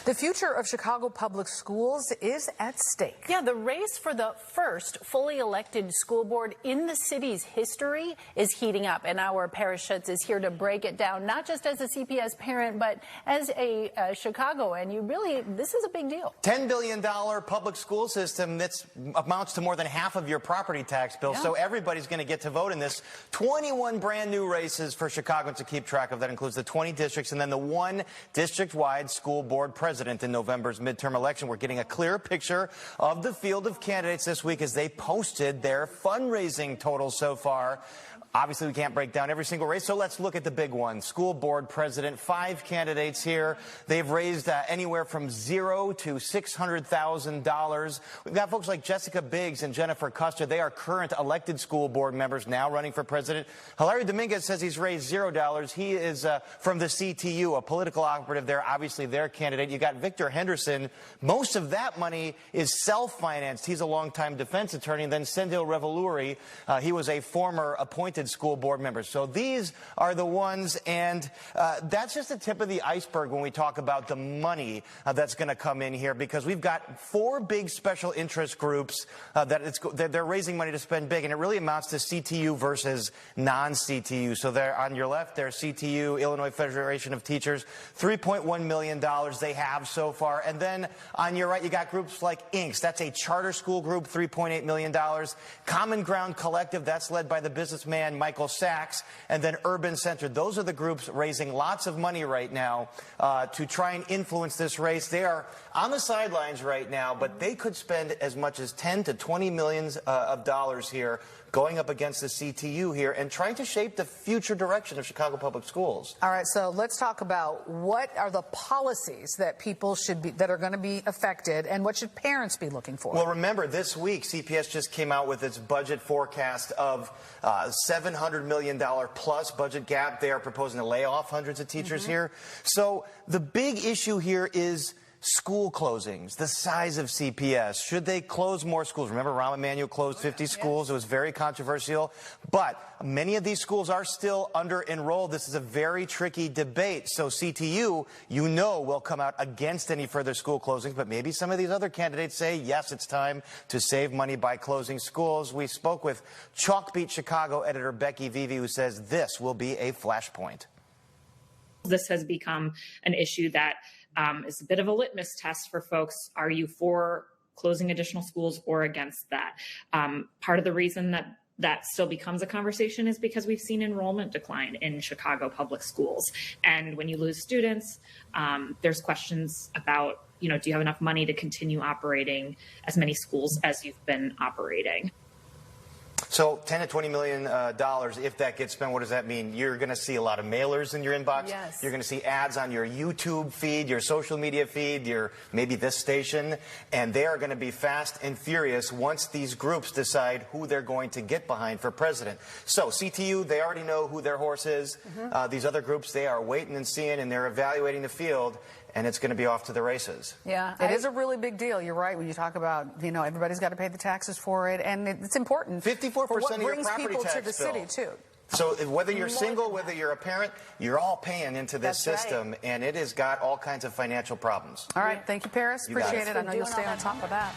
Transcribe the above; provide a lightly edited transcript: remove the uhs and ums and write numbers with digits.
The future of Chicago public schools is at stake. Yeah, the race for the first fully elected school board in the city's history is heating up. And our Paris Schutz is here to break it down, not just as a CPS parent, but as a Chicagoan. This is a big deal. $10 billion public school system that amounts to more than half of your property tax bill. Yeah. So everybody's going to get to vote in this. 21 brand new races for Chicagoans to keep track of. That includes the 20 districts and then the one district-wide school board president in November's midterm election. We're getting a clear picture of the field of candidates this week as they posted their fundraising totals so far. Obviously, we can't break down every single race, so let's look at the big one. School board president, 5 candidates here. They've raised anywhere from $0 to $600,000. We've got folks like Jessica Biggs and Jennifer Custer. They are current elected school board members now running for president. Hilario Dominguez says he's raised $0. He is from the CTU, a political operative there, obviously their candidate. You got Victor Henderson. Most of that money is self-financed. He's a longtime defense attorney. And then Sendil Revoluri, he was a former appointed school board members. So these are the ones, and that's just the tip of the iceberg when we talk about the money that's going to come in here, because we've got 4 big special interest groups that they're raising money to spend big, and it really amounts to CTU versus non-CTU. So they're on your left, they're CTU, Illinois Federation of Teachers, $3.1 million they have so far. And then on your right, you got groups like INKS. That's a charter school group, $3.8 million. Common Ground Collective, that's led by the businessman Michael Sachs, and then Urban Center. Those are the groups raising lots of money right now to try and influence this race. They are on the sidelines right now, but they could spend as much as $10 to $20 million of dollars here going up against the CTU here and trying to shape the future direction of Chicago public schools. All right, so let's talk about what are the policies that people should be, that are going to be affected, and what should parents be looking for? Well, remember, this week CPS just came out with its budget forecast of $700 million plus budget gap. They are proposing to lay off hundreds of teachers here. So the big issue here is school closings, the size of CPS. Should they close more schools? Remember, Rahm Emanuel closed 50 schools. It was very controversial. But many of these schools are still under-enrolled. This is a very tricky debate. So CTU, you know, will come out against any further school closings. But maybe some of these other candidates say, yes, it's time to save money by closing schools. We spoke with Chalkbeat Chicago editor Becky Vivi, who says this will be a flashpoint. This has become an issue that is a bit of a litmus test for folks. Are you for closing additional schools or against that? Part of the reason that still becomes a conversation is because we've seen enrollment decline in Chicago public schools. And when you lose students, there's questions about, do you have enough money to continue operating as many schools as you've been operating? So $10 to $20 million, if that gets spent, what does that mean? You're going to see a lot of mailers in your inbox. Yes. You're going to see ads on your YouTube feed, your social media feed, maybe this station. And they are going to be fast and furious once these groups decide who they're going to get behind for president. So CTU, they already know who their horse is. These other groups, they are waiting and seeing, and they're evaluating the field. And it's going to be off to the races. Yeah, it is a really big deal. You're right when you talk about, everybody's got to pay the taxes for it, and it's important. 54% for what of your brings property people tax to the city too. So whether you're single, whether you're a parent, you're all paying into this system, and it has got all kinds of financial problems. All right, thank you, Paris. Appreciate it. I know you'll stay on top of that.